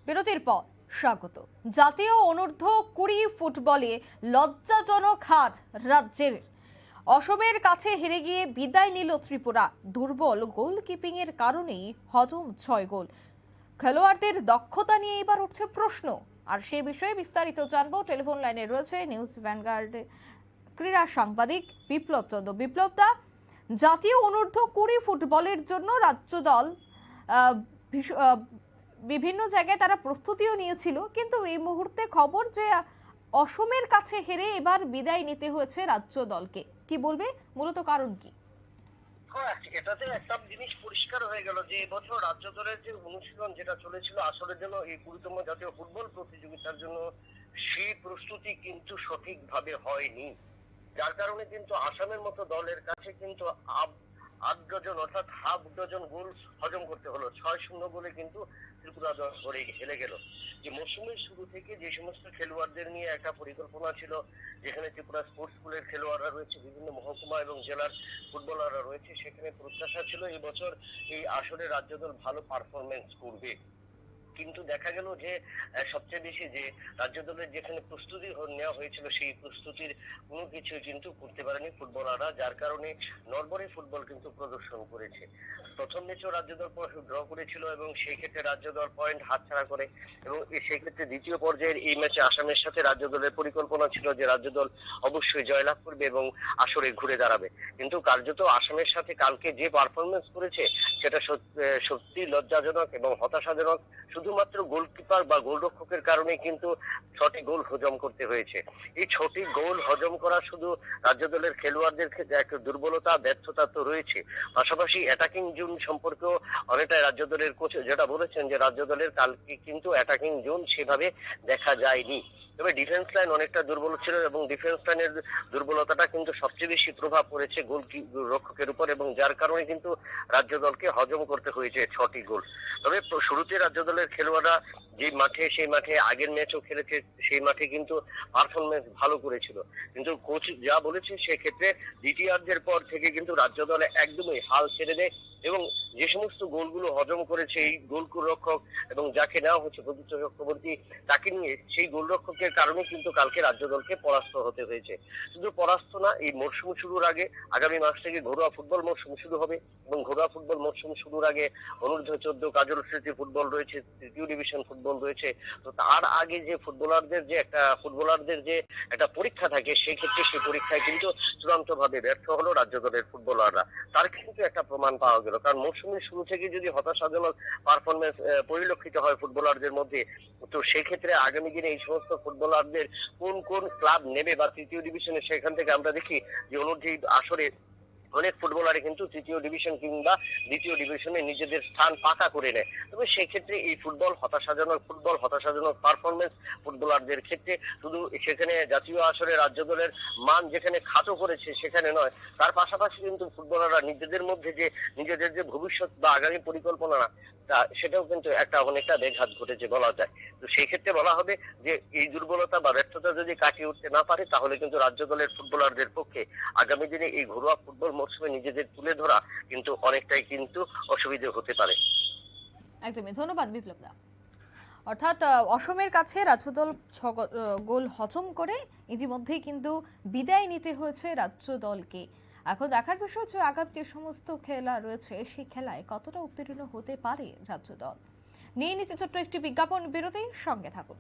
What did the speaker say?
বিরতির পর স্বাগত। জাতীয় অনূর্ধ্ব-20 ফুটবলে লজ্জাজনক হার রাজ্যের। অসমের কাছে হেরে গিয়ে বিদায় নিল ত্রিপুরা। দুর্বল গোলকিপিং এর কারণেই হজম 6 গোল। খেলোয়াড়দের দক্ষতা নিয়ে এবার উঠছে প্রশ্ন। আর সেই বিষয়ে বিস্তারিত জানবো। টেলিফোন লাইনে রয়েছে নিউজ ভ্যানগার্ড ক্রীড়া সাংবাদিক বিপ্লব চন্দ্র। বিপ্লব দা, জাতীয় অনূর্ধ্ব-20 ফুটবলের জন্য রাজ্য দল বিভিন্ন জায়গায় তারা প্রস্তুতিও নিয়েছিল, কিন্তু এই মুহূর্তে খবর যে অসমের কাছে হেরে এবার বিদায় নিতে হয়েছে রাজ্য দলকে। কি বলবে, মূলত কারণ কি? এটাতে একটা জিনিস পরিষ্কার হয়ে গেল যে এবছর রাজ্য দলের যে অনুশীলন যেটা চলেছিল আসলের জন্য এই 20তম জাতীয় ফুটবল প্রতিযোগিতার জন্য সেই প্রস্তুতি কিন্তু সঠিকভাবে হয়নি। যার কারণে কিন্তু আসামের মতো দলের কাছে কিন্তু 8 ডজন অর্থাৎ হাফ ডজন গোল হজম করতে হলো। 6-0 গোলে কিন্তু ত্রিপুরা দল হেরে গেল। যে মৌসুমের শুরু থেকে যে সমস্ত খেলোয়াড়দের নিয়ে একটা পরিকল্পনা ছিল, যেখানে ত্রিপুরা স্পোর্টস স্কুলের খেলোয়াড়রা রয়েছে, বিভিন্ন মহকুমা এবং জেলার ফুটবলাররা রয়েছে, সেখানে প্রত্যাশা ছিল এই বছর এই আসরে রাজ্য দল ভালো পারফরমেন্স করবে। কিন্তু দেখা গেল যে সবচেয়ে বেশি যে রাজ্য দলের যেখানে প্রস্তুতি নেওয়া হয়েছিল সেই প্রস্তুতির কোনো কিছু কিন্তু করতে পারেনি ফুটবলাররা, যার কারণে নড়বড়ে ফুটবল কিন্তু প্রদর্শন করেছে। প্রথম ম্যাচেও রাজ্য দল ড্র করেছিল এবং সেই ক্ষেত্রে রাজ্য দল পয়েন্ট হাতছাড়া করে, এবং সেই ক্ষেত্রে দ্বিতীয় পর্যায়ের এই ম্যাচে আসামের সাথে রাজ্য দলের পরিকল্পনা ছিল যে রাজ্য দল অবশ্যই জয়লাভ করবে এবং আসরে ঘুরে দাঁড়াবে। কিন্তু কার্যত আসামের সাথে কালকে যে পারফরমেন্স করেছে সেটা সত্যি লজ্জাজনক এবং হতাশাজনক। শুধুমাত্র গোলকিপার বা গোলরক্ষকের কারণে কিন্তু 6টি গোল হজম করতে হয়েছে। এই 6টি গোল হজম করা শুধু রাজ্য দলের খেলোয়াড়দের ক্ষেত্রে এক দুর্বলতা, ব্যর্থতা তো রয়েছে, পাশাপাশি অ্যাটাকিং জোন সম্পর্কেও অনেকটাই রাজ্য দলের কোচ যেটা বলেছেন যে রাজ্য দলের কালকে কিন্তু অ্যাটাকিং জোন সেভাবে দেখা যায়নি। তবে ডিফেন্স লাইন অনেকটা দুর্বল ছিল এবং ডিফেন্স লাইনের দুর্বলতাটা কিন্তু সবচেয়ে বেশি প্রভাব পড়েছে গোলরক্ষকের উপর, এবং যার কারণে কিন্তু রাজ্য দলকে হজম করতে হয়েছে 6টি গোল। তবে শুরুতে রাজ্য দলের খেলোয়াড়রা যে মাঠে, সেই মাঠে আগের ম্যাচও খেলেছে, সেই মাঠে কিন্তু পারফরমেন্স ভালো করেছিল। কিন্তু কোচ যা বলেছে সেক্ষেত্রে দ্বিতীয়ার্ধের পর থেকে কিন্তু রাজ্য দলে একদমই হাল ছেড়ে দেয় এবং যে সমস্ত গোলগুলো হজম করেছে এই গোলরক্ষক এবং যাকে নেওয়া হচ্ছে প্রদীপ্ত চক্রবর্তী, তাকে নিয়ে সেই গোলরক্ষকের কারণে কিন্তু কালকে রাজ্য দলকে পরাস্ত হতে হয়েছে। শুধু পরাস্ত না, এই মরশুম শুরুর আগে আগামী মাস থেকে ঘরোয়া ফুটবল মরশুম শুরু হবে এবং ঘরোয়া ফুটবল মরশুম শুরুর আগে অনূর্ধ্ব-14 কাজল স্মৃতি ফুটবল রয়েছে, তৃতীয় ডিভিশন ফুটবল রয়েছে। তো তার আগে যে ফুটবলারদের যে একটা পরীক্ষা থাকে, সেই ক্ষেত্রে সেই পরীক্ষায় কিন্তু চূড়ান্ত ভাবে ব্যর্থ হলো রাজ্য দলের ফুটবলাররা। তার কিন্তু একটা প্রমাণ পাওয়া গেল, কারণ মৌসুমের শুরু থেকে যদি হতাশাজনক পারফরমেন্স পরিলক্ষিত হয় ফুটবলারদের মধ্যে, তো সেক্ষেত্রে আগামী দিনে এই সমস্ত ফুটবলারদের কোন কোন ক্লাব নেবে বা তৃতীয় ডিভিশনে, সেখান থেকে আমরা দেখি যে অনূর্ধ্ব আসরে অনেক ফুটবলারই কিন্তু তৃতীয় ডিভিশন কিংবা দ্বিতীয় ডিভিশনে নিজেদের স্থান পাকা করে নেয়। তবে সেক্ষেত্রে এই ফুটবল হতাশাজনক পারফরমেন্স ফুটবলারদের ক্ষেত্রে শুধু সেখানে জাতীয় আসরে রাজ্য দলের মান যেখানে খাটো করেছে সেখানে নয়, তার পাশাপাশি কিন্তু ফুটবলাররা নিজেদের যে ভবিষ্যৎ বা আগামী পরিকল্পনা সেটাও কিন্তু অনেকটা ব্যাঘাত ঘটেছে বলা যায়। তো সেই ক্ষেত্রে বলা হবে যে এই দুর্বলতা বা ব্যর্থতা যদি কাটিয়ে উঠতে না পারে, তাহলে কিন্তু রাজ্য দলের ফুটবলারদের পক্ষে আগামী দিনে এই ঘরোয়া ফুটবল মরশুমে নিজেদের তুলে ধরা কিন্তু অনেকটাই কিন্তু অসুবিধা হতে পারে। একদমই, ধন্যবাদ বিপ্লব দা। অর্থাৎ অসমের কাছে রাজ্য দল 6 গোল হজম করে ইতিমধ্যেই কিন্তু বিদায় নিতে হয়েছে রাজ্য দলকে। এখন দেখার বিষয় যে আগামী যে সমস্ত খেলা রয়েছে সেই খেলায় কতটা উত্তীর্ণ হতে পারে রাজ্য দল। নিয়ে নিচ্ছে ছোট্ট একটি বিজ্ঞাপন বিরতি, সঙ্গে থাকুন।